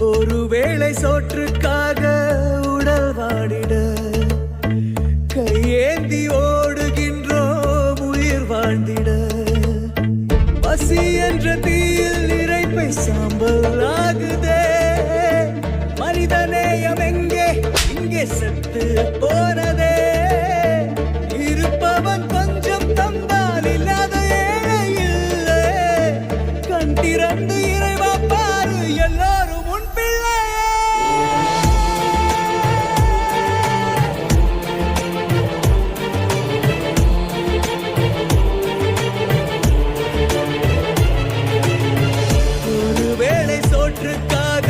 ஒருவேளை சோற்றுக்காக உடல் வாடிட கையேந்தி ஓடுகின்றோம் உயிர் வாழ்ந்திட பசி என்ற தீயில் இறைப்பை சாம்பல் ஆகுதே மனிதநேயம் எங்கே இங்கே செத்து போனதே இருப்பவன் கொஞ்சம் தந்தால் இல்லாத ஏழை இல்லை கண் திறந்து இறைவா பாரு எல்லாரும் உன் பிள்ளையே ஒருவேளை சோற்றுக்காக